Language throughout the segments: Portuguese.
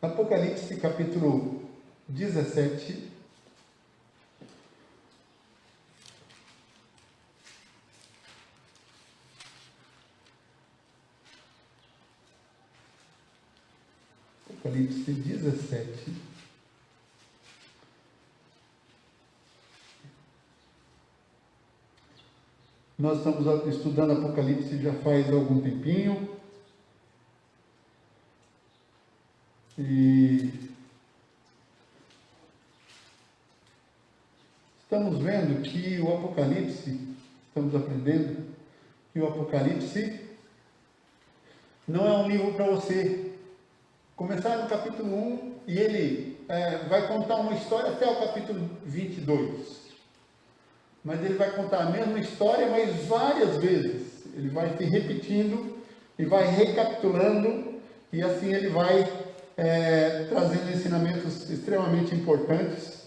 Apocalipse capítulo 17. Apocalipse 17. Nós estamos estudando Apocalipse já faz algum tempinho. E estamos vendo que o Apocalipse, estamos aprendendo que o Apocalipse não é um livro para você começar no capítulo 1 e ele vai contar uma história até o capítulo 22. Mas ele vai contar a mesma história, mas várias vezes. Ele vai se repetindo e vai recapitulando, e assim ele vai trazendo ensinamentos extremamente importantes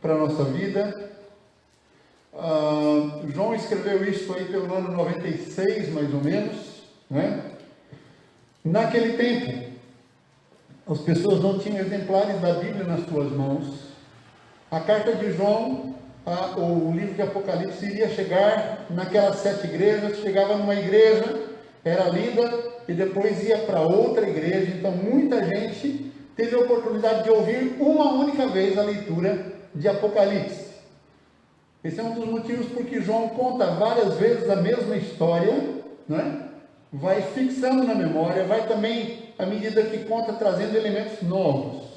para a nossa vida. João escreveu isso aí pelo ano 96, mais ou menos, né? Naquele tempo, as pessoas não tinham exemplares da Bíblia nas suas mãos. A carta de João, o livro de Apocalipse, iria chegar naquelas 7 igrejas, chegava numa igreja, era lida e depois ia para outra igreja. Então muita gente teve a oportunidade de ouvir uma única vez a leitura de Apocalipse. Esse é um dos motivos porque João conta várias vezes a mesma história, né? Vai fixando na memória, vai também, à medida que conta, trazendo elementos novos.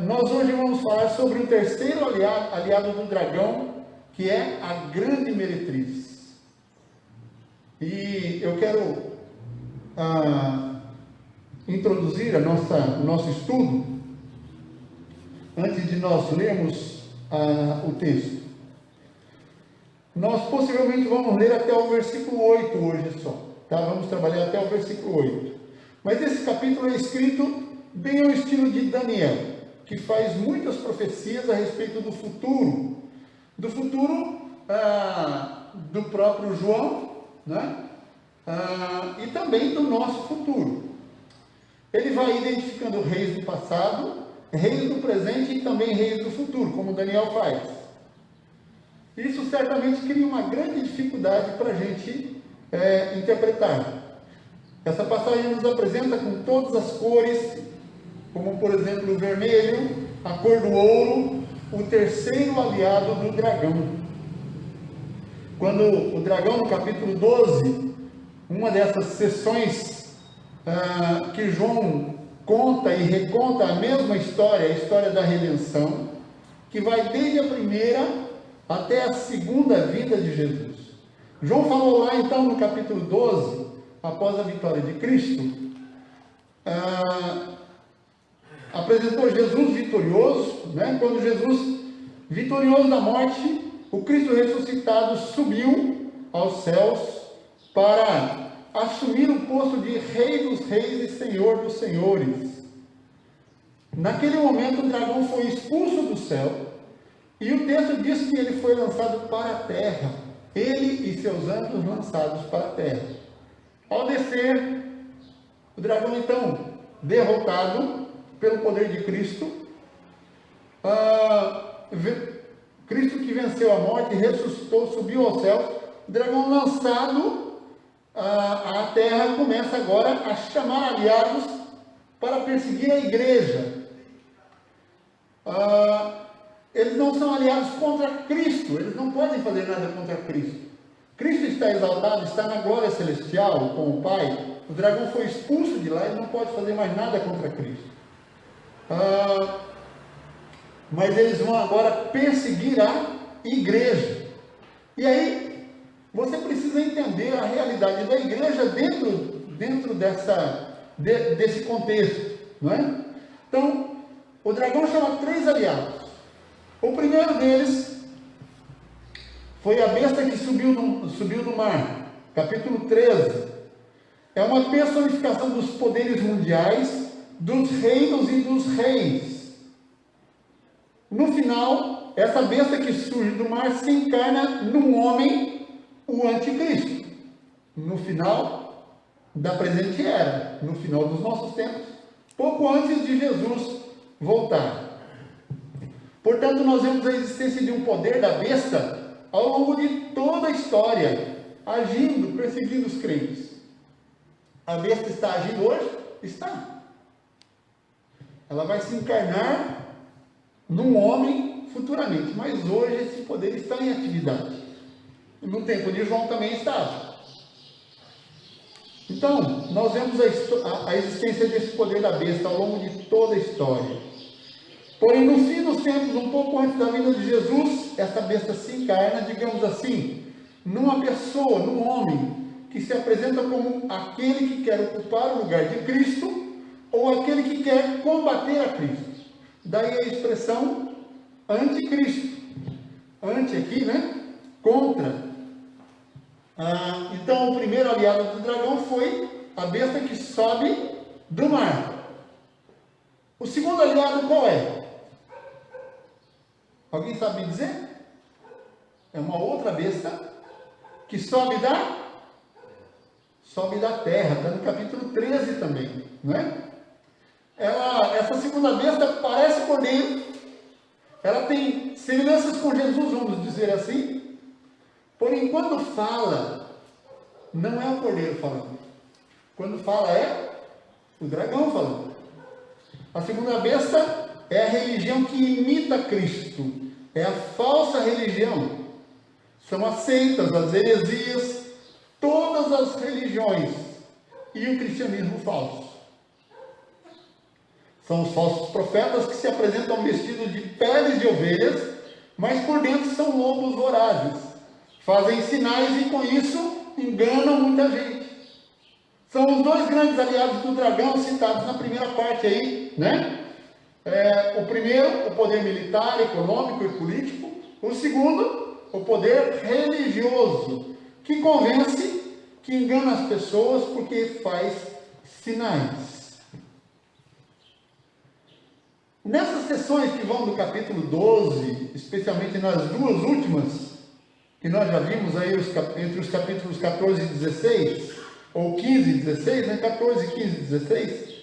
Nós hoje vamos falar sobre o terceiro aliado do dragão, que é a grande meretriz. E eu quero introduzir o nosso estudo, antes de nós lermos o texto. Nós possivelmente vamos ler até o versículo 8 hoje só, tá? Vamos trabalhar até o versículo 8. Mas esse capítulo é escrito bem ao estilo de Daniel, que faz muitas profecias a respeito do futuro do próprio João, né? E também do nosso futuro. Ele vai identificando reis do passado, reis do presente e também reis do futuro, como Daniel faz. Isso certamente cria uma grande dificuldade para a gente interpretar. Essa passagem nos apresenta com todas as cores, como por exemplo o vermelho, a cor do ouro, o terceiro aliado do dragão. Quando o dragão, no capítulo 12, uma dessas sessões que João conta e reconta a mesma história, a história da redenção, que vai desde a primeira até a segunda vinda de Jesus. João falou lá então no capítulo 12, após a vitória de Cristo, apresentou Jesus vitorioso, né? Quando Jesus, vitorioso da morte, o Cristo ressuscitado subiu aos céus para assumir o posto de Rei dos Reis e Senhor dos Senhores. Naquele momento o dragão foi expulso do céu, e o texto diz que ele foi lançado para a terra, ele e seus anjos lançados para a terra. Ao descer, o dragão então, derrotado pelo poder de Cristo, Cristo que venceu a morte, ressuscitou, subiu aos céus, o dragão lançado à terra começa agora a chamar aliados para perseguir a igreja. Eles não são aliados contra Cristo, eles não podem fazer nada contra Cristo. Cristo está exaltado, está na glória celestial com o Pai. O dragão foi expulso de lá, ele não pode fazer mais nada contra Cristo. Mas eles vão agora perseguir a igreja. E aí, você precisa entender a realidade da igreja dentro desse contexto, não é? Então, o dragão chama 3 aliados. O primeiro deles foi a besta que subiu do mar, capítulo 13. É uma personificação dos poderes mundiais, dos reinos e dos reis. No final, essa besta que surge do mar se encarna num homem, o anticristo. No final da presente era, no final dos nossos tempos, pouco antes de Jesus voltar. Portanto, nós vemos a existência de um poder da besta ao longo de toda a história, agindo, perseguindo os crentes. A besta está agindo hoje? Está. Ela vai se encarnar num homem futuramente, mas hoje esse poder está em atividade. No tempo de João também estava. Então, nós vemos a existência desse poder da besta ao longo de toda a história. Porém, no fim dos tempos, um pouco antes da vinda de Jesus, essa besta se encarna, digamos assim, numa pessoa, num homem, que se apresenta como aquele que quer ocupar o lugar de Cristo, ou aquele que quer combater a Cristo. Daí a expressão anticristo. Anti aqui, né? Contra. Então, o primeiro aliado do dragão foi a besta que sobe do mar. O segundo aliado qual é? Alguém sabe dizer? É uma outra besta que sobe da terra. Está no capítulo 13 também, né? Essa segunda besta parece cordeiro. Ela tem semelhanças com Jesus, vamos dizer assim. Porém, quando fala, não é o cordeiro falando. Quando fala, é o dragão falando. A segunda besta é a religião que imita Cristo. É a falsa religião. São as seitas, as heresias, todas as religiões e o cristianismo falso. São os falsos profetas que se apresentam vestidos de peles de ovelhas, mas por dentro são lobos vorazes. Fazem sinais e com isso enganam muita gente. São os dois grandes aliados do dragão citados na primeira parte aí, né? O primeiro, o poder militar, econômico e político. O segundo, o poder religioso, que convence, que engana as pessoas porque faz sinais. Nessas sessões que vão do capítulo 12, especialmente nas duas últimas, que nós já vimos aí entre os capítulos 14 e 16, ou 15 e 16, né? 14, 15 e 16,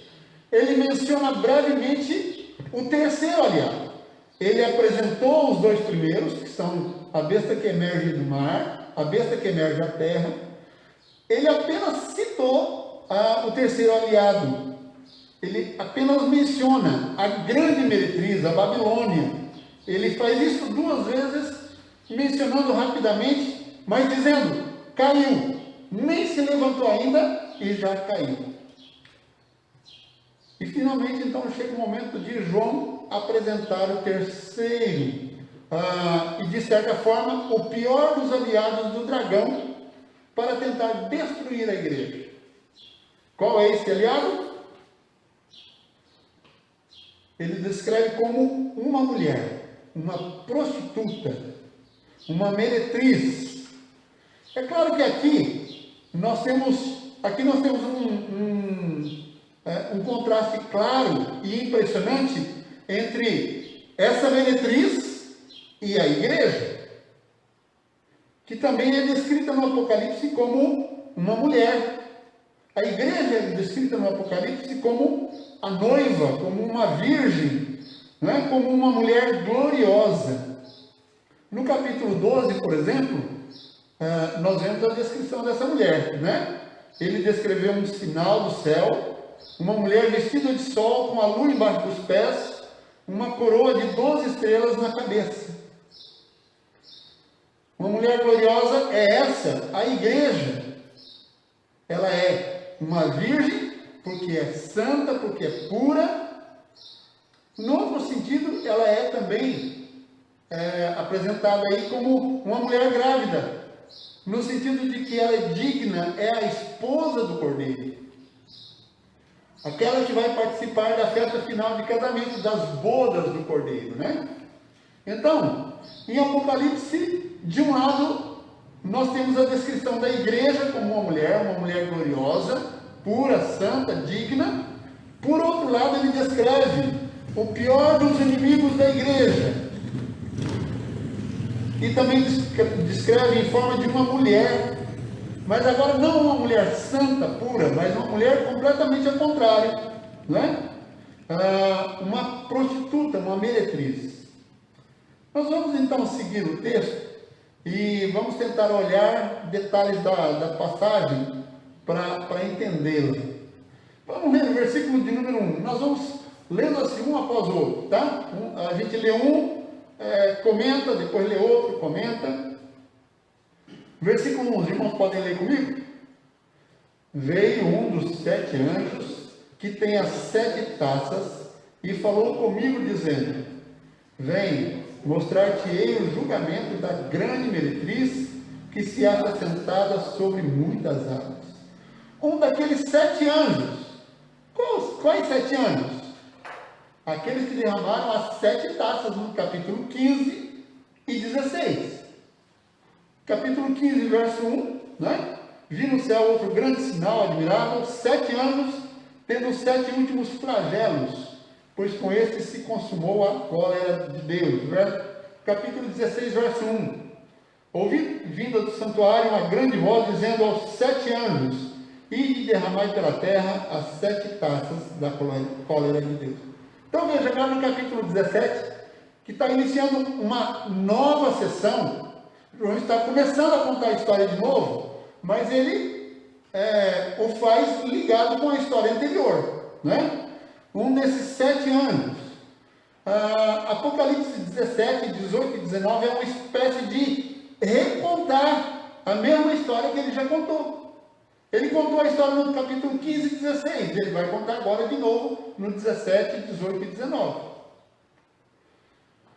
ele menciona brevemente o terceiro aliado. Ele apresentou os dois primeiros, que são a besta que emerge do mar, a besta que emerge da terra. Ele apenas citou o terceiro aliado. Ele apenas menciona a grande meretriz, a Babilônia. Ele faz isso duas vezes, mencionando rapidamente, mas dizendo, caiu, nem se levantou ainda e já caiu. E finalmente, então, chega o momento de João apresentar o terceiro, e de certa forma, o pior dos aliados do dragão, para tentar destruir a igreja. Qual é esse aliado? Ele descreve como uma mulher, uma prostituta, uma meretriz. É claro que aqui nós temos um contraste claro e impressionante entre essa meretriz e a igreja, que também é descrita no Apocalipse como uma mulher. A igreja é descrita no Apocalipse como a noiva, como uma virgem, né? Como uma mulher gloriosa. No capítulo 12, por exemplo, nós vemos a descrição dessa mulher, né? Ele descreveu um sinal do céu, uma mulher vestida de sol, com a lua embaixo dos pés, uma coroa de 12 estrelas na cabeça. Uma mulher gloriosa é essa, a igreja. Ela é uma virgem, porque é santa, porque é pura. No outro sentido, ela é também apresentada aí como uma mulher grávida, no sentido de que ela é digna, é a esposa do Cordeiro. Aquela que vai participar da festa final de casamento, das bodas do Cordeiro, né? Então, em Apocalipse, de um lado, nós temos a descrição da igreja como uma mulher gloriosa, pura, santa, digna. Por outro lado, ele descreve o pior dos inimigos da igreja. E também descreve em forma de uma mulher, mas agora não uma mulher santa, pura, mas uma mulher completamente ao contrário, né? uma prostituta, uma meretriz. Nós vamos então seguir o texto e vamos tentar olhar detalhes da passagem para entendê-la. Vamos ler o versículo de número 1. Nós vamos lendo assim um após o outro, tá? A gente lê um, comenta, depois lê outro, comenta. Versículo 1, os irmãos podem ler comigo? Veio um dos 7 anjos que tem as 7 taças e falou comigo dizendo: vem, mostrar-te-ei o julgamento da grande meretriz que se acha sentada sobre muitas águas. Um daqueles 7 anjos. Quais 7 anjos? Aqueles que derramaram as 7 taças no capítulo 15 e 16. Capítulo 15, verso 1, né? Vi no céu outro grande sinal admirável, 7 anjos tendo os 7 últimos flagelos, pois com este se consumou a cólera de Deus. Capítulo 16, verso 1. Ouvi vinda do santuário uma grande voz dizendo aos 7 anjos: ide e derramai pela terra as 7 taças da cólera de Deus. Então veja agora no capítulo 17, que está iniciando uma nova sessão. João está começando a contar a história de novo, mas ele o faz ligado com a história anterior, né? Um desses 7 anos. Apocalipse 17, 18 e 19 é uma espécie de recontar a mesma história que ele já contou. Ele contou a história no capítulo 15 e 16, ele vai contar agora de novo no 17, 18 e 19.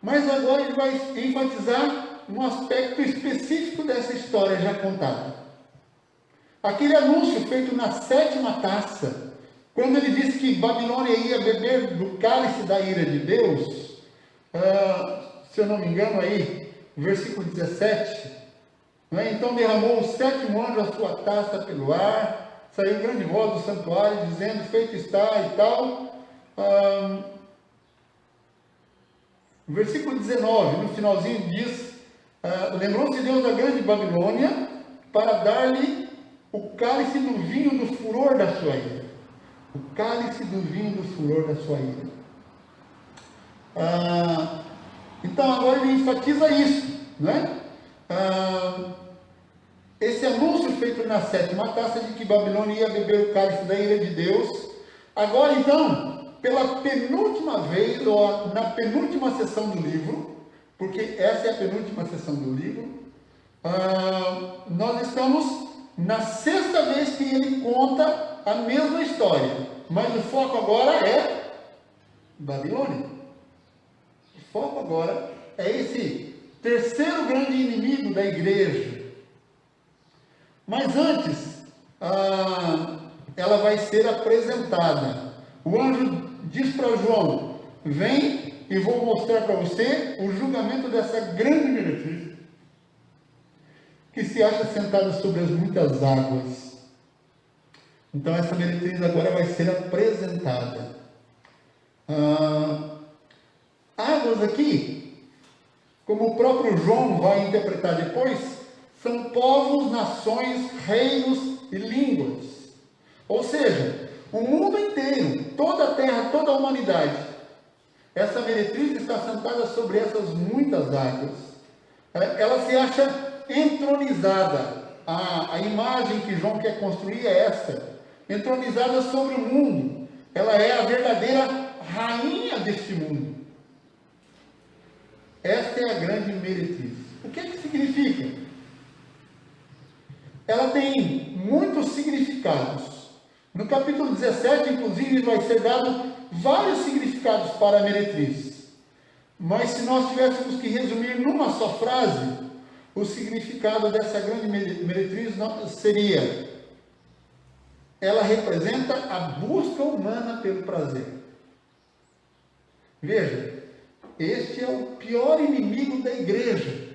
Mas agora ele vai enfatizar um aspecto específico dessa história já contada. Aquele anúncio feito na 7ª taça, quando ele disse que Babilônia ia beber do cálice da ira de Deus, se eu não me engano aí, versículo 17, né? Então derramou o 7º anjo a sua taça pelo ar, saiu grande voz do santuário dizendo: feito está e tal. Versículo 19, no finalzinho diz: lembrou-se Deus da grande Babilônia para dar-lhe o cálice do vinho do furor da sua ira. O cálice do vinho do furor da sua ira. Então agora ele enfatiza isso, né? Esse anúncio feito na 7ª taça de que Babilônia ia beber o cálice da ira de Deus, agora então, pela penúltima vez, ou na penúltima sessão do livro, porque essa é a penúltima sessão do livro, nós estamos na 6ª vez que ele conta a mesma história, mas o foco agora é Babilônia. O foco agora é esse terceiro grande inimigo da igreja. Mas antes, ela vai ser apresentada. O anjo diz para João: vem e vou mostrar para você o julgamento dessa grande meretriz que se acha sentada sobre as muitas águas. Então essa meretriz agora vai ser apresentada. Águas aqui, como o próprio João vai interpretar depois, são povos, nações, reinos e línguas. Ou seja, o mundo inteiro, toda a terra, toda a humanidade. Essa meretriz está sentada sobre essas muitas águas. Ela se acha entronizada. A imagem que João quer construir é essa: entronizada sobre o mundo. Ela é a verdadeira rainha deste mundo. Esta é a grande meretriz. O que é que significa? Ela tem muitos significados. No capítulo 17, inclusive, vai ser dado vários significados para a meretriz. Mas se nós tivéssemos que resumir numa só frase, o significado dessa grande meretriz seria: ela representa a busca humana pelo prazer. Veja, este é o pior inimigo da igreja: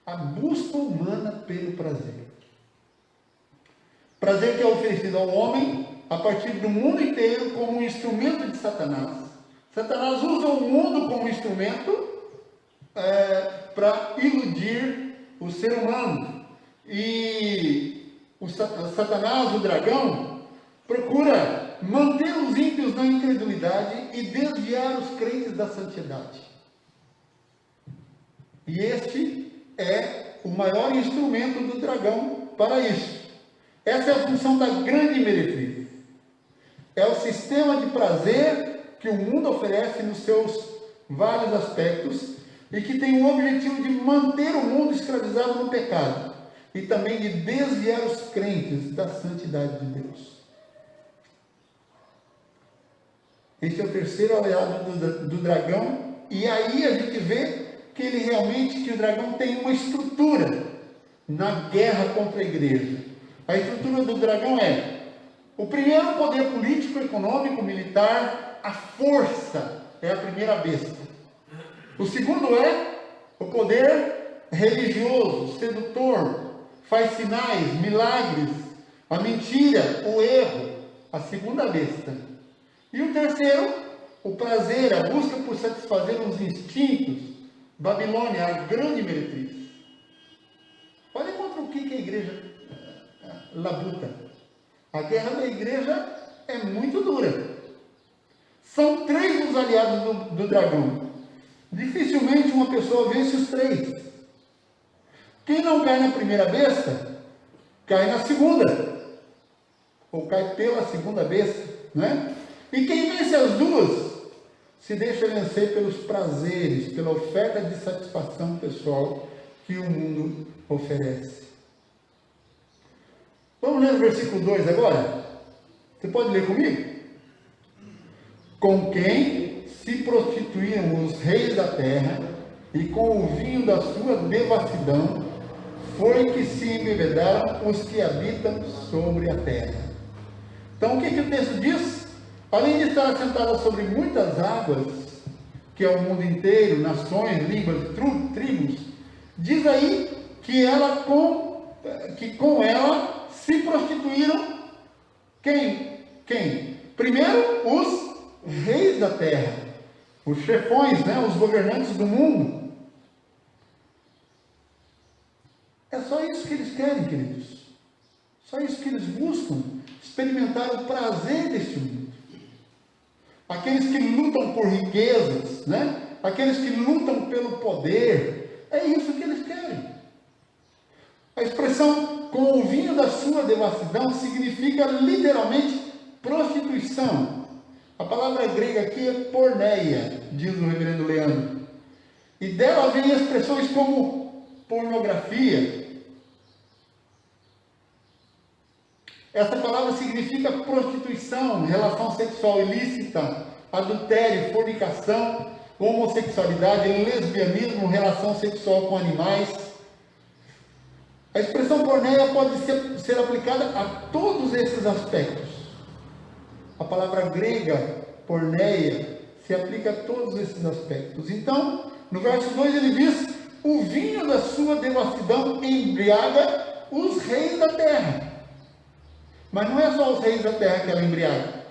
a busca humana pelo prazer. Prazer que é oferecido ao homem a partir do mundo inteiro como um instrumento de Satanás. Satanás usa o mundo como instrumento para iludir o ser humano. E o Satanás, o dragão, procura manter os ímpios na incredulidade e desviar os crentes da santidade. E este é o maior instrumento do dragão para isso. Essa é a função da grande meretriz. É o sistema de prazer que o mundo oferece nos seus vários aspectos e que tem o objetivo de manter o mundo escravizado no pecado e também de desviar os crentes da santidade de Deus. Este é o terceiro aliado do dragão, e aí a gente vê que o dragão tem uma estrutura na guerra contra a igreja. A estrutura do dragão é: o primeiro, o poder político, econômico, militar, a força é a primeira besta. O segundo é o poder religioso, sedutor, faz sinais, milagres, a mentira, o erro, a segunda besta. E o terceiro, o prazer, a busca por satisfazer os instintos, Babilônia, a grande meretriz. Olha contra o que a igreja labuta. A guerra da igreja é muito dura. São 3 os aliados do dragão. Dificilmente uma pessoa vence os 3. Quem não cai na primeira besta, cai na segunda. Ou cai pela segunda besta, né? E quem vence as duas, se deixa vencer pelos prazeres, pela oferta de satisfação pessoal que o mundo oferece. Vamos ler o versículo 2 agora? Você pode ler comigo? Com quem se prostituíram os reis da terra, e com o vinho da sua devassidão foi que se embebedaram os que habitam sobre a terra. Então o que o texto diz? Além de estar assentada sobre muitas águas, que é o mundo inteiro, nações, línguas, tribos, diz aí que com ela se prostituíram quem? Primeiro, os reis da terra, os chefões, os governantes do mundo. É só isso que eles querem, queridos. Só isso que eles buscam, experimentar o prazer deste mundo. Aqueles que lutam por riquezas, aqueles que lutam pelo poder, é isso que eles querem. A expressão com o vinho da sua devassidão significa literalmente prostituição. A palavra grega aqui é porneia, diz o reverendo Leandro. E dela vem expressões como pornografia. Essa palavra significa prostituição, relação sexual ilícita, adultério, fornicação, homossexualidade, lesbianismo, relação sexual com animais. A expressão porneia pode ser aplicada a todos esses aspectos. A palavra grega, porneia, se aplica a todos esses aspectos. Então, no verso 2 ele diz: o vinho da sua devassidão embriaga os reis da terra. Mas não é só os reis da terra que ela embriaga,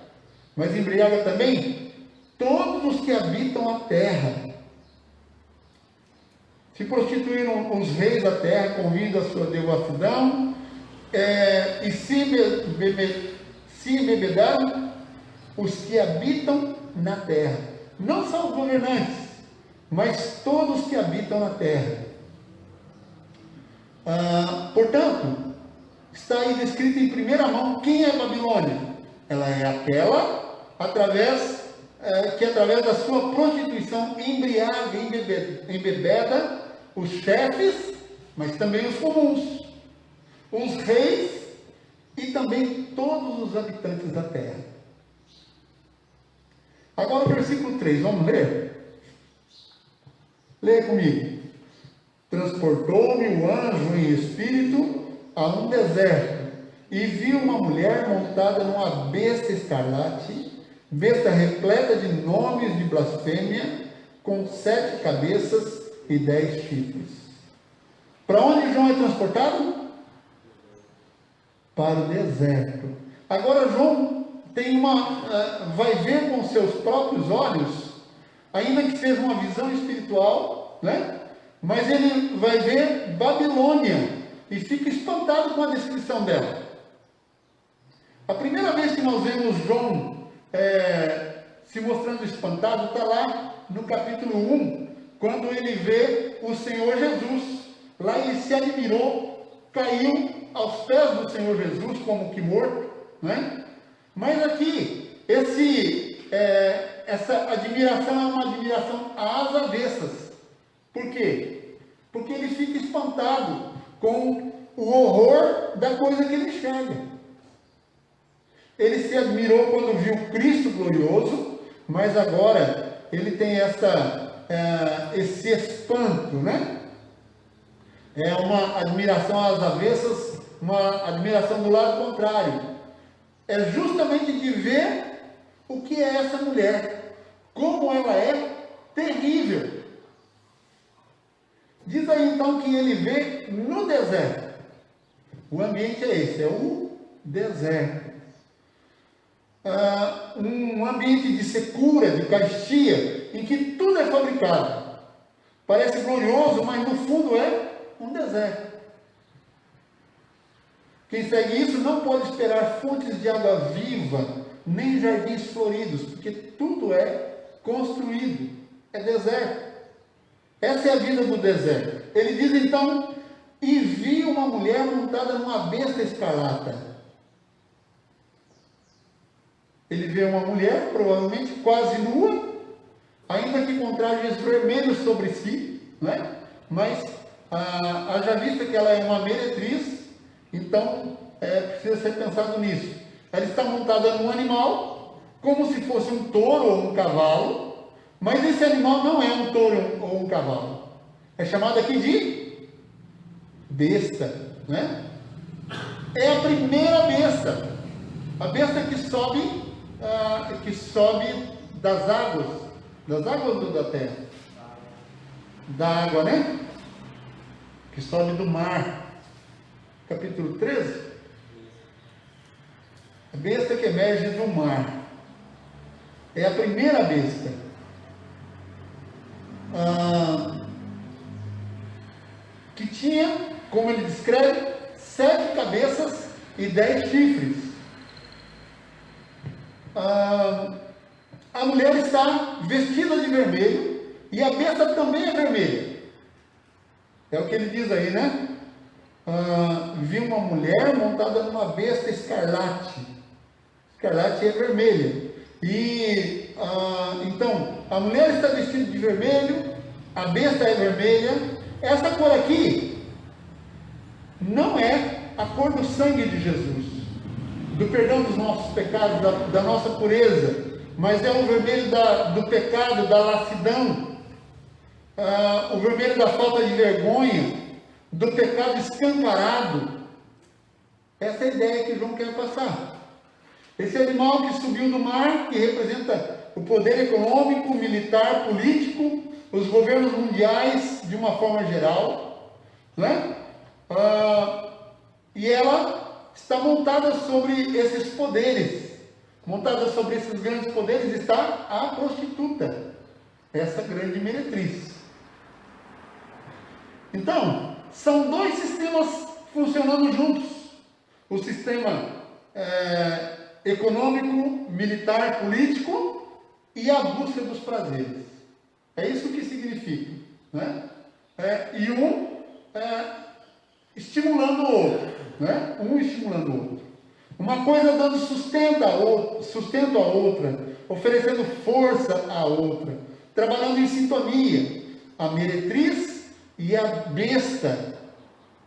mas embriaga também todos os que habitam a terra. Se prostituíram os reis da terra com o vinho da sua devassidão, e se embebedaram os que habitam na terra. Não só os governantes, mas todos que habitam na terra. Portanto, está aí descrito em primeira mão quem é Babilônia. Ela é aquela que através da sua prostituição embriaga, embebeda os chefes, mas também os comuns, os reis e também todos os habitantes da terra. Agora o versículo 3, vamos ler? Leia comigo. Transportou-me o anjo em espírito a um deserto, e vi uma mulher montada numa besta escarlate, besta repleta de nomes de blasfêmia, com 7 cabeças e 10 chifres. Para onde João é transportado? Para o deserto. Agora João vai ver com seus próprios olhos, ainda que seja uma visão espiritual, mas ele vai ver Babilônia e fica espantado com a descrição dela. A primeira vez que nós vemos João se mostrando espantado, está lá no capítulo 1, quando ele vê o Senhor Jesus. Lá ele se admirou, caiu aos pés do Senhor Jesus como que morto, né? Mas aqui, essa admiração é uma admiração às avessas. Por quê? Porque ele fica espantado com o horror da coisa que ele enxerga. Ele se admirou quando viu Cristo glorioso, mas agora ele tem esse espanto, né? É uma admiração às avessas, uma admiração do lado contrário. É justamente de ver o que é essa mulher, como ela é terrível. Diz aí então que ele vê no deserto. O ambiente é esse, é o deserto. Um ambiente de secura, de carestia, em que tudo é fabricado. Parece glorioso, mas no fundo é um deserto. Quem segue isso não pode esperar fontes de água viva, nem jardins floridos, porque tudo é construído, é deserto. Essa é a vida do deserto. Ele diz então, e vi uma mulher montada numa besta escarlata. Ele vê uma mulher, provavelmente quase nua, ainda que com trajes vermelhos sobre si, né? Mas haja vista que ela é uma meretriz, então precisa ser pensado nisso. Ela está montada num animal, como se fosse um touro ou um cavalo, mas esse animal não é um touro ou um cavalo. É chamado aqui de besta, né? É a primeira besta, a besta que sobe das águas ou da terra? Da água, né? Que sobe do mar. Capítulo 13. A besta que emerge do mar. É a primeira besta. Que tinha, como ele descreve, 7 cabeças e 10 chifres. A mulher está vestida de vermelho e a besta também é vermelha. É o que ele diz aí, né? Vi uma mulher montada numa besta escarlate. Escarlate é vermelha. E então, a mulher está vestida de vermelho, a besta é vermelha. Essa cor aqui não é a cor do sangue de Jesus, do perdão dos nossos pecados, da nossa pureza, mas é o vermelho do pecado, da lassidão, o vermelho da falta de vergonha, do pecado escancarado. Essa é a ideia que João quer passar. Esse animal que subiu do mar, que representa o poder econômico, militar, político, os governos mundiais de uma forma geral, né? E ela está montada sobre esses poderes. Montada sobre esses grandes poderes está a prostituta, essa grande meretriz. Então, são 2 sistemas funcionando juntos. O sistema econômico, militar, político e a busca dos prazeres. É isso que significa, né? E estimulando o outro, né? Um estimulando o outro. Uma coisa dando sustento à outra, oferecendo força à outra, trabalhando em sintonia. A meretriz e a besta,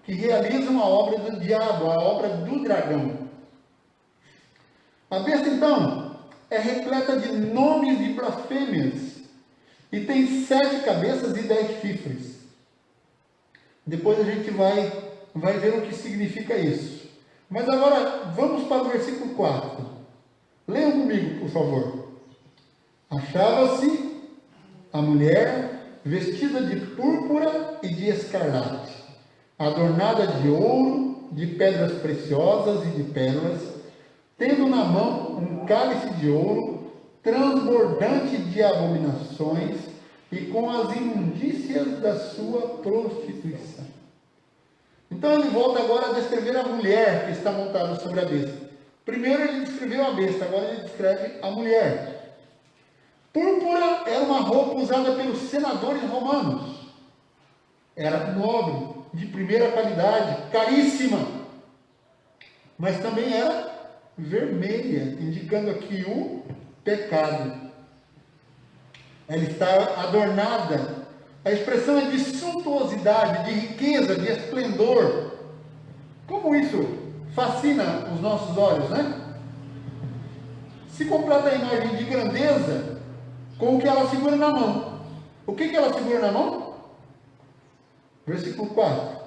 que realizam a obra do diabo, a obra do dragão. A besta, então, é repleta de nomes de blasfêmias e tem 7 cabeças e 10 chifres. Depois a gente vai ver o que significa isso. Mas agora, vamos para o versículo 4. Leiam comigo, por favor. Achava-se a mulher vestida de púrpura e de escarlate, adornada de ouro, de pedras preciosas e de pérolas, tendo na mão um cálice de ouro, transbordante de abominações e com as imundícias da sua prostituição. Então ele volta agora a descrever a mulher que está montada sobre a besta. Primeiro ele descreveu a besta, agora ele descreve a mulher. Púrpura era uma roupa usada pelos senadores romanos. Era nobre, de primeira qualidade, caríssima. Mas também era vermelha, indicando aqui o pecado. Ela está adornada. A expressão é de suntuosidade, de riqueza, de esplendor. Como isso fascina os nossos olhos, né? Se completa a imagem de grandeza com o que ela segura na mão. O que ela segura na mão? Versículo 4.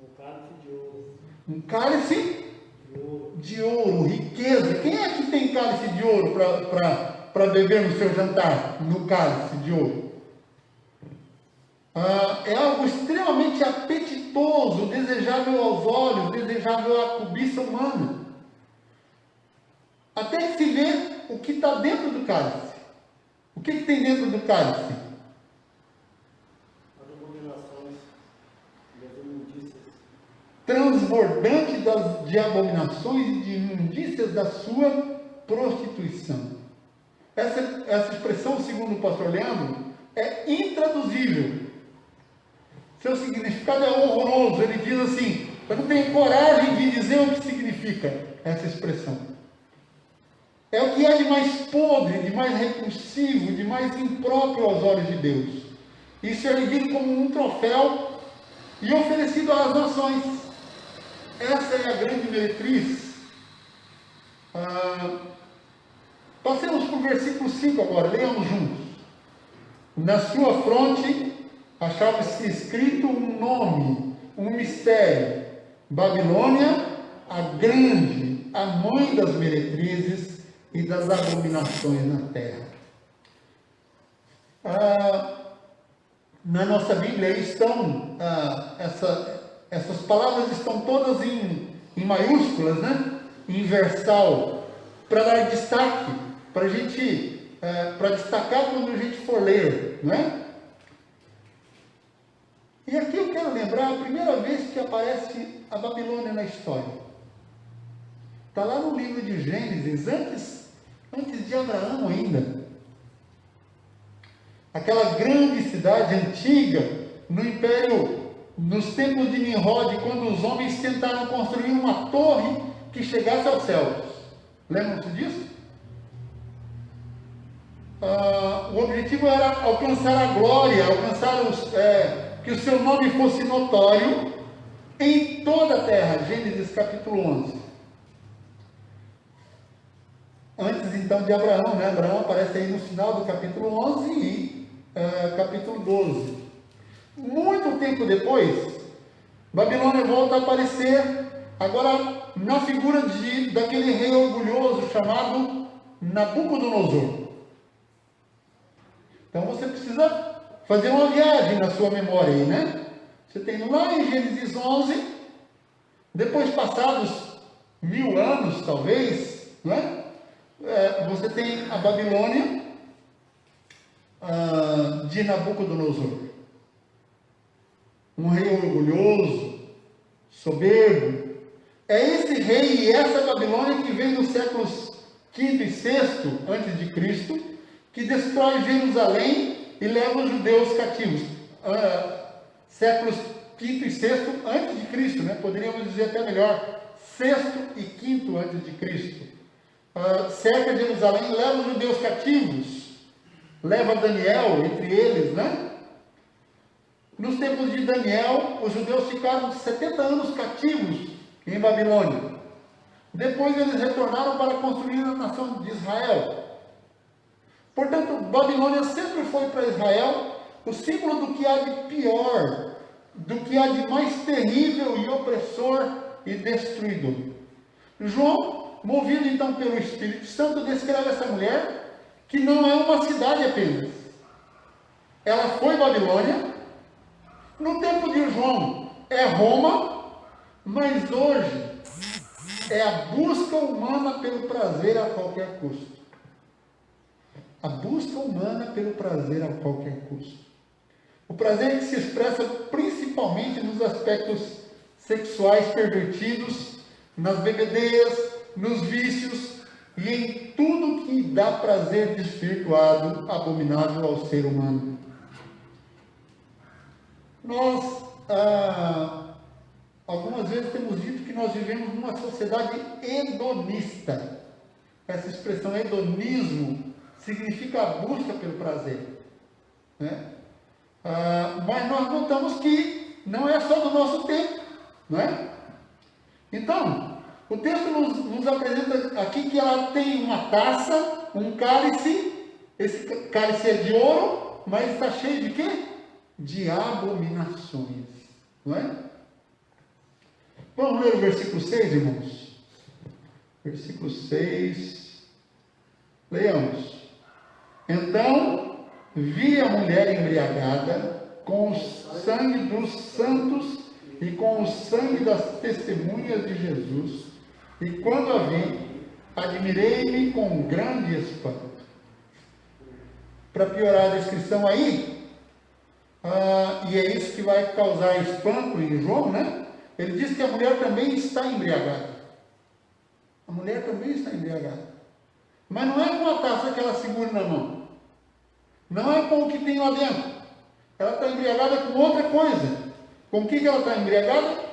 Um cálice de ouro. Um cálice de ouro, riqueza. Quem é que tem cálice de ouro para beber no seu jantar? No cálice de ouro. É algo extremamente apetitoso, desejável aos olhos, desejável à cobiça humana. Até que se vê o que está dentro do cálice. O que tem dentro do cálice? As abominações e as imundícias. Transbordante de abominações e de imundícias da sua prostituição. Essa expressão, segundo o pastor Leandro, é intraduzível. Seu significado é horroroso. Ele diz assim: eu não tenho coragem de dizer o que significa essa expressão. É o que é de mais podre, de mais repulsivo, de mais impróprio aos olhos de Deus. Isso é erguido como um troféu e oferecido às nações. Essa é a grande meretriz. Passemos para o versículo 5 agora, leiamos juntos. Na sua fronte achava-se escrito um nome, um mistério: Babilônia, a grande, a mãe das meretrizes e das abominações na terra. Na nossa Bíblia estão, essas palavras estão todas em maiúsculas, né? Em versal, para dar destaque, para destacar quando a gente for ler, não é? E aqui eu quero lembrar a primeira vez que aparece a Babilônia na história. Está lá no livro de Gênesis, antes de Abraão ainda. Aquela grande cidade antiga, no império, nos tempos de Nimrod, quando os homens tentaram construir uma torre que chegasse aos céus. Lembram-se disso? O objetivo era alcançar a glória, que o seu nome fosse notório em toda a terra. Gênesis capítulo 11. Antes então de Abraão, né? Abraão aparece aí no final do capítulo 11 e capítulo 12. Muito tempo depois, Babilônia volta a aparecer, agora na figura daquele rei orgulhoso chamado Nabucodonosor. Então você precisa fazer uma viagem na sua memória aí, né? Você tem lá em Gênesis 11, depois passados 1000 anos, talvez, não é? Você tem a Babilônia de Nabucodonosor. Um rei orgulhoso, soberbo. É esse rei e essa Babilônia que vem nos séculos V e VI antes de Cristo, que destrói Jerusalém e leva os judeus cativos. Séculos V e VI antes de Cristo, né? Poderíamos dizer até melhor, VI e V antes de Cristo. Cerca Jerusalém, leva os judeus cativos, leva Daniel entre eles, né? Nos tempos de Daniel, os judeus ficaram 70 anos cativos em Babilônia. Depois eles retornaram para construir a nação de Israel. Portanto, Babilônia sempre foi para Israel o símbolo do que há de pior, do que há de mais terrível e opressor e destruidor. João, movido então pelo Espírito Santo, descreve essa mulher que não é uma cidade apenas. Ela foi Babilônia. No tempo de João é Roma, mas hoje é a busca humana pelo prazer a qualquer custo. A busca humana pelo prazer a qualquer custo. O prazer que se expressa principalmente nos aspectos sexuais pervertidos nas bebedeiras, nos vícios e em tudo que dá prazer desvirtuado, abominável ao ser humano. Nós, algumas vezes temos dito que nós vivemos numa sociedade hedonista. Essa expressão hedonismo significa a busca pelo prazer, né? Mas nós notamos que não é só do nosso tempo, não é? Então, o texto nos apresenta aqui que ela tem uma taça, um cálice. Esse cálice é de ouro, mas está cheio de quê? De abominações, não é? Vamos ler o versículo 6, irmãos? Versículo 6. Leamos. Então, vi a mulher embriagada com o sangue dos santos e com o sangue das testemunhas de Jesus. E quando a vi, admirei-me com grande espanto. Para piorar a descrição aí, e é isso que vai causar espanto em João, né? Ele diz que a mulher também está embriagada. A mulher também está embriagada. Mas não é com a taça que ela segura na mão. Não é com o que tem lá dentro. Ela está embriagada com outra coisa. Com o que ela está embriagada?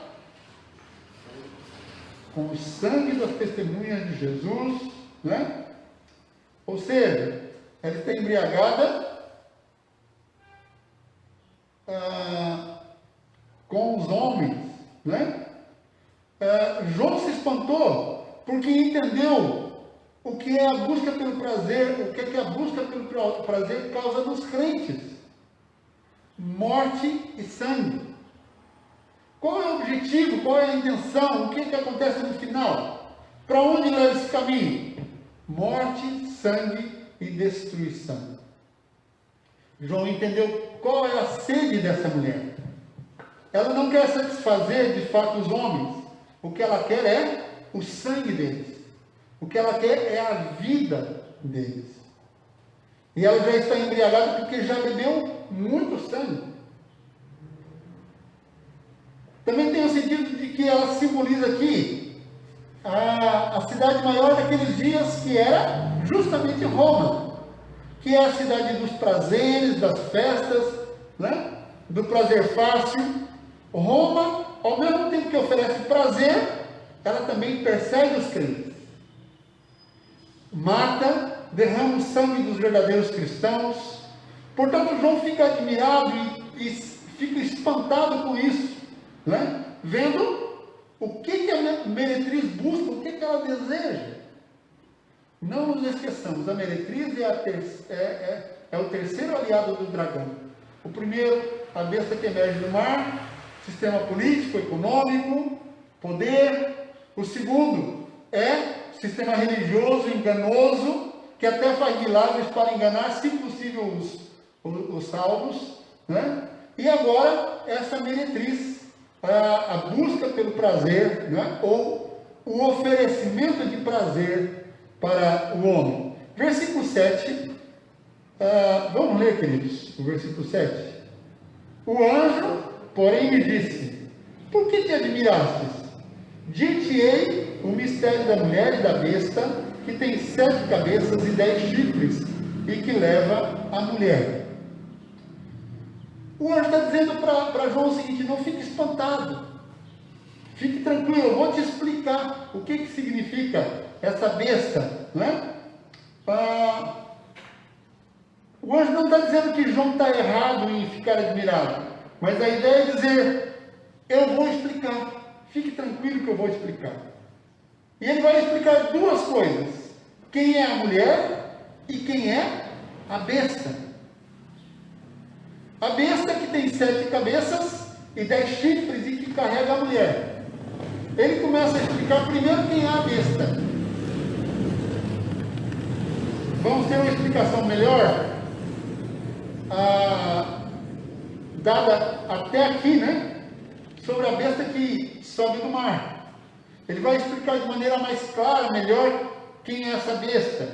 Com o sangue das testemunhas de Jesus, né? Ou seja, ela está embriagada com os homens, né? João se espantou porque entendeu o que é a busca pelo prazer, o que é que a busca pelo prazer causa nos crentes: morte e sangue. Qual é o objetivo? Qual é a intenção? O que é que acontece no final? Para onde leva esse caminho? Morte, sangue e destruição. João entendeu qual é a sede dessa mulher. Ela não quer satisfazer de fato os homens. O que ela quer é o sangue deles. O que ela quer é a vida deles. E ela já está embriagada porque já bebeu muito sangue. Também tem o sentido de que ela simboliza aqui a cidade maior daqueles dias, que era justamente Roma, que é a cidade dos prazeres, das festas, né? Do prazer fácil. Roma, ao mesmo tempo que oferece prazer, ela também persegue os crentes. Mata, derrama o sangue dos verdadeiros cristãos. Portanto, João fica admirado e fica espantado com isso, né? Vendo o que a meretriz busca, o que ela deseja. Não nos esqueçamos, a meretriz é o terceiro aliado do dragão. O primeiro, a besta que emerge do mar, sistema político, econômico, poder. O segundo é sistema religioso, enganoso, que até faz milagres para enganar, se possível, os salvos, né? E agora, essa meretriz, a busca pelo prazer, né? Ou o oferecimento de prazer para o homem. Versículo 7, vamos ler, queridos, o versículo 7. O anjo, porém, me disse: por que te admirastes? Dir-te-ei o mistério da mulher e da besta, que tem 7 cabeças e 10 chifres, e que leva a mulher. O anjo está dizendo para João o seguinte: não fique espantado, fique tranquilo, eu vou te explicar o que significa essa besta, né? O anjo não está dizendo que João está errado em ficar admirado, mas a ideia é dizer: eu vou explicar, fique tranquilo que eu vou explicar. E ele vai explicar duas coisas: quem é a mulher e quem é a besta. A besta que tem 7 cabeças e 10 chifres e que carrega a mulher. Ele começa a explicar primeiro quem é a besta. Vamos ter uma explicação melhor, dada até aqui, né? Sobre a besta que sobe do mar. Ele vai explicar de maneira mais clara, melhor, quem é essa besta.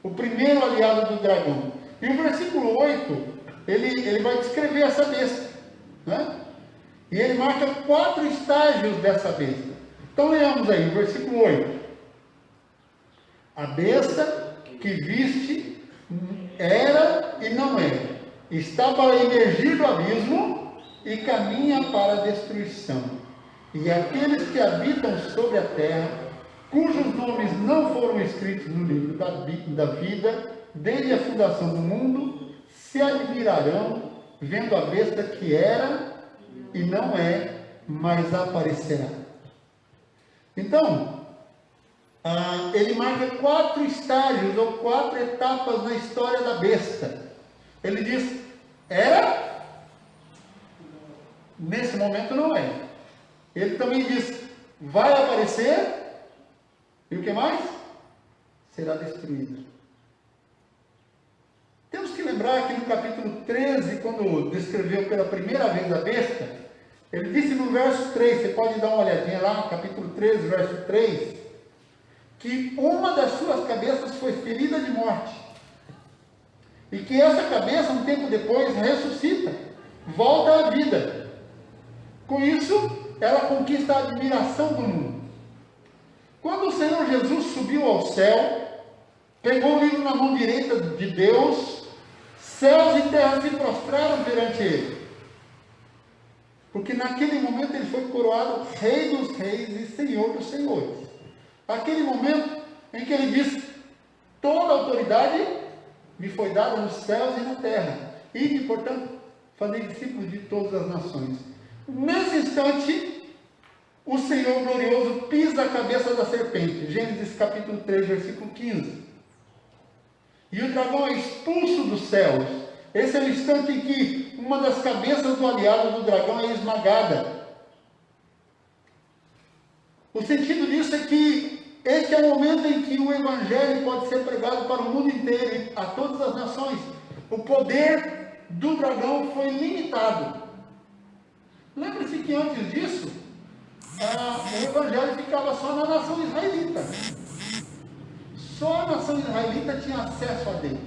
O primeiro aliado do dragão. E o versículo 8, ele vai descrever essa besta, né? E ele marca 4 estágios dessa besta. Então leamos aí, versículo 8. A besta que viste era e não é, está para emergir do abismo e caminha para a destruição. E aqueles que habitam sobre a terra, cujos nomes não foram escritos no livro da vida, desde a fundação do mundo, se admirarão, vendo a besta que era e não é, mas aparecerá. Então, ele marca 4 estágios ou 4 etapas na história da besta. Ele diz, era, nesse momento não é. Ele também diz, vai aparecer, e o que mais? Será destruída. Temos que lembrar que no capítulo 13, quando descreveu pela primeira vez a besta, ele disse no verso 3, você pode dar uma olhadinha lá, capítulo 13, verso 3, que uma das suas cabeças foi ferida de morte. E que essa cabeça, um tempo depois, ressuscita, volta à vida. Com isso, ela conquista a admiração do mundo. Quando o Senhor Jesus subiu ao céu, pegou o livro na mão direita de Deus, céus e terra se prostraram perante ele. Porque naquele momento ele foi coroado Rei dos Reis e Senhor dos Senhores. Aquele momento em que ele diz, toda a autoridade me foi dada nos céus e na terra. E, portanto, fazer discípulos de todas as nações. Nesse instante, o Senhor glorioso pisa a cabeça da serpente. Gênesis capítulo 3, versículo 15. E o dragão é expulso dos céus. Esse é o instante em que uma das cabeças do aliado do dragão é esmagada. O sentido disso é que este é o momento em que o Evangelho pode ser pregado para o mundo inteiro, a todas as nações. O poder do dragão foi limitado. Lembre-se que antes disso, o Evangelho ficava só na nação israelita. Só a nação israelita tinha acesso a Deus.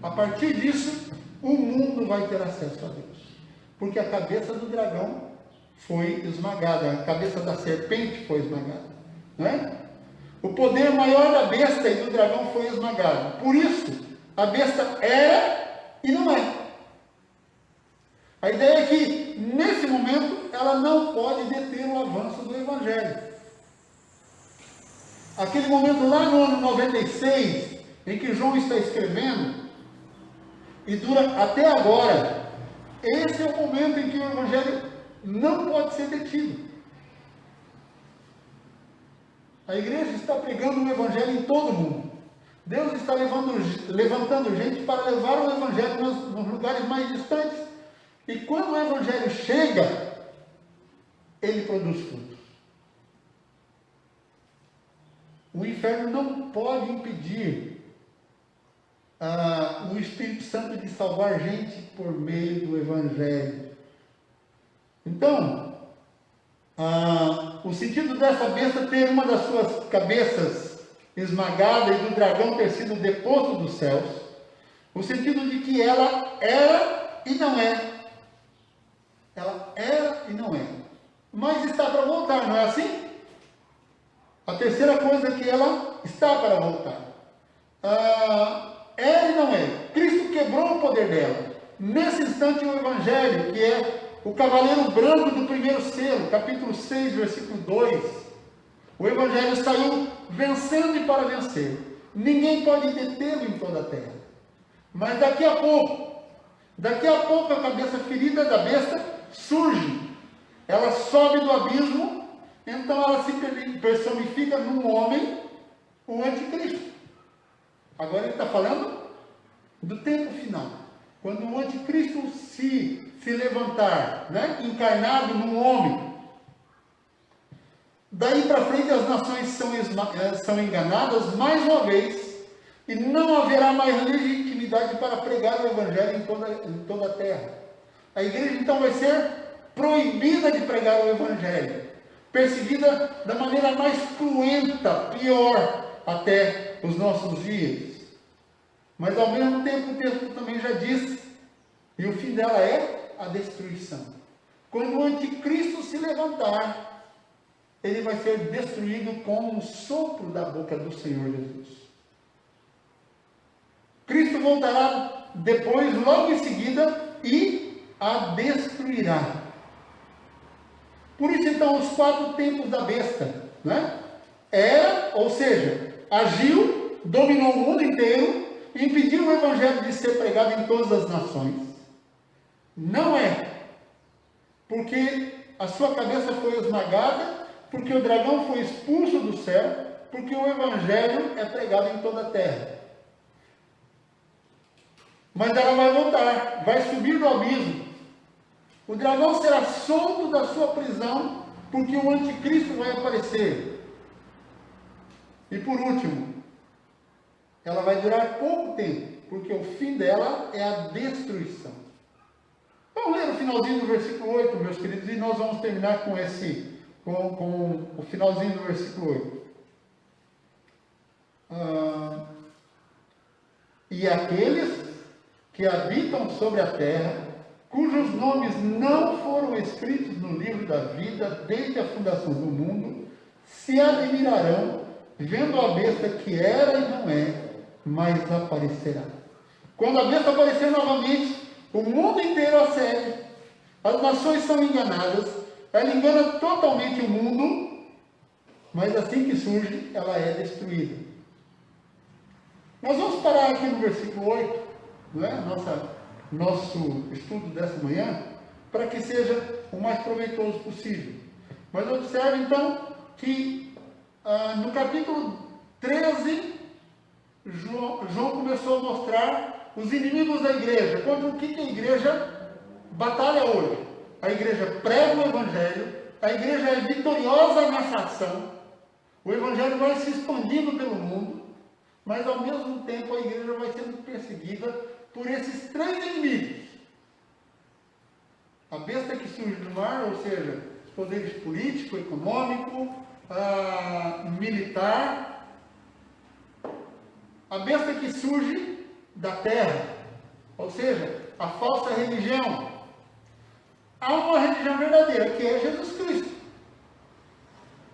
A partir disso, o mundo vai ter acesso a Deus. Porque a cabeça do dragão foi esmagada, a cabeça da serpente foi esmagada. Não é? O poder maior da besta e do dragão foi esmagado. Por isso, a besta era e não é. A ideia é que, nesse momento, ela não pode deter o avanço do Evangelho. Aquele momento lá no ano 96, em que João está escrevendo, e dura até agora, esse é o momento em que o Evangelho não pode ser detido. A igreja está pregando o Evangelho em todo o mundo. Deus está levantando gente para levar o Evangelho nos lugares mais distantes. E quando o Evangelho chega, ele produz frutos. O inferno não pode impedir o Espírito Santo de salvar gente por meio do Evangelho. Então, o sentido dessa besta ter uma das suas cabeças esmagada e do dragão ter sido deposto dos céus, o sentido de que ela era e não é. Ela era e não é. Mas está para voltar, não é assim? A terceira coisa é que ela está para voltar. Era e não é. Cristo quebrou o poder dela. Nesse instante, o Evangelho, que é o cavaleiro branco do primeiro selo, capítulo 6, versículo 2. O Evangelho saiu vencendo e para vencer. Ninguém pode detê-lo em toda a terra. Mas daqui a pouco a cabeça ferida da besta surge. Ela sobe do abismo, então ela se personifica num homem, o anticristo. Agora ele está falando do tempo final. Quando o anticristo se levantar, né, encarnado num homem, daí para frente as nações são enganadas mais uma vez, e não haverá mais legitimidade para pregar o Evangelho em toda a terra. A igreja então vai ser proibida de pregar o Evangelho, perseguida da maneira mais cruenta, pior, até os nossos dias. Mas ao mesmo tempo o texto também já diz, e o fim dela é a destruição. Quando o anticristo se levantar, ele vai ser destruído com um sopro da boca do Senhor Jesus. Cristo voltará depois, logo em seguida, e a destruirá. Por isso, então, os 4 tempos da besta, né? Ou seja, agiu, dominou o mundo inteiro, impediu o evangelho de ser pregado em todas as nações. Não é, porque a sua cabeça foi esmagada, porque o dragão foi expulso do céu, porque o evangelho é pregado em toda a terra. Mas ela vai voltar, vai subir do abismo. O dragão será solto da sua prisão, porque o anticristo vai aparecer. E por último, ela vai durar pouco tempo, porque o fim dela é a destruição. Vamos ler o finalzinho do versículo 8, meus queridos, e nós vamos terminar com o finalzinho do versículo 8. E aqueles que habitam sobre a terra, cujos nomes não foram escritos no livro da vida desde a fundação do mundo, se admirarão, vendo a besta que era e não é, mas aparecerá. Quando a besta aparecer novamente, o mundo inteiro a segue, as nações são enganadas, ela engana totalmente o mundo, mas assim que surge, ela é destruída. Nós vamos parar aqui no versículo 8, não é? Nosso estudo dessa manhã, para que seja o mais proveitoso possível. Mas observe então que no capítulo 13, João começou a mostrar os inimigos da igreja. Contra o que a igreja batalha hoje? A igreja prega o evangelho, a igreja é vitoriosa nessa ação, o evangelho vai se expandindo pelo mundo, mas ao mesmo tempo a igreja vai sendo perseguida por esses 3 inimigos. A besta que surge do mar, ou seja, os poderes político, econômico, militar. A besta que surge da terra, ou seja, a falsa religião. Há uma religião verdadeira, que é Jesus Cristo.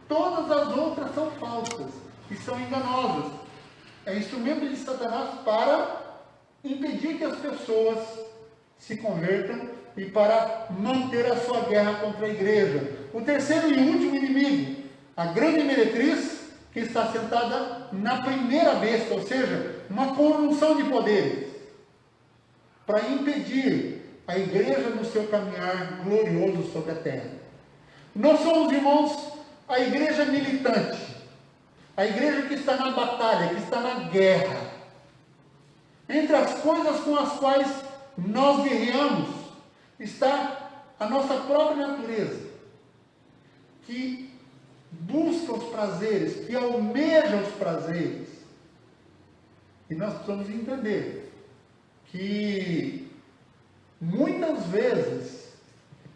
Todas as outras são falsas e são enganosas. É instrumento de Satanás para impedir que as pessoas se convertam e para manter a sua guerra contra a igreja. O terceiro e último inimigo, a grande meretriz, que está sentada na primeira besta, ou seja, uma conjunção de poderes, para impedir a igreja no seu caminhar glorioso sobre a terra. Nós somos, irmãos, a igreja militante, a igreja que está na batalha, que está na guerra. Entre as coisas com as quais nós guerreamos, está a nossa própria natureza, que busca os prazeres, que almeja os prazeres. E nós precisamos entender que muitas vezes,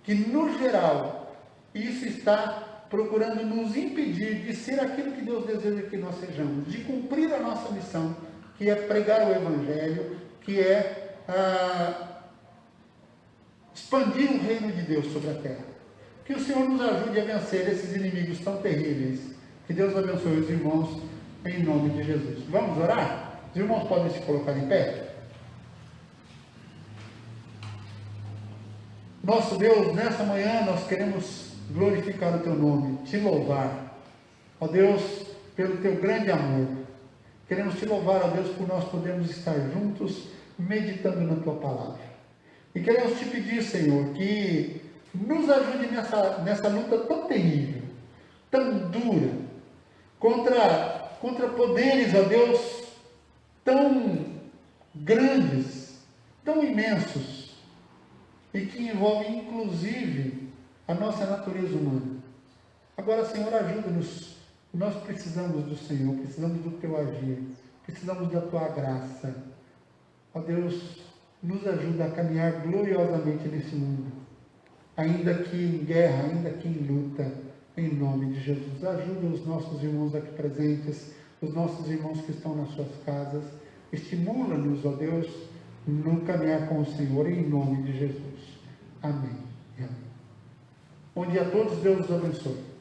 que no geral, isso está procurando nos impedir de ser aquilo que Deus deseja que nós sejamos, de cumprir a nossa missão, que é pregar o Evangelho, que é expandir o reino de Deus sobre a terra. Que o Senhor nos ajude a vencer esses inimigos tão terríveis. Que Deus abençoe os irmãos, em nome de Jesus. Vamos orar? Os irmãos podem se colocar em pé? Nosso Deus, nessa manhã nós queremos glorificar o Teu nome, Te louvar. Ó Deus, pelo Teu grande amor. Queremos Te louvar, ó Deus, por nós podermos estar juntos, meditando na Tua palavra. E queremos Te pedir, Senhor, que nos ajude nessa luta tão terrível, tão dura, contra poderes, ó Deus, tão grandes, tão imensos, e que envolvem inclusive a nossa natureza humana. Agora, Senhor, ajuda-nos. Nós precisamos do Senhor, precisamos do Teu agir, precisamos da Tua graça. Ó Deus, nos ajuda a caminhar gloriosamente nesse mundo, ainda que em guerra, ainda que em luta, em nome de Jesus. Ajuda os nossos irmãos aqui presentes, os nossos irmãos que estão nas suas casas. Estimula-nos, ó Deus, no caminhar com o Senhor, em nome de Jesus. Amém. Amém. Bom dia a todos, Deus os abençoe.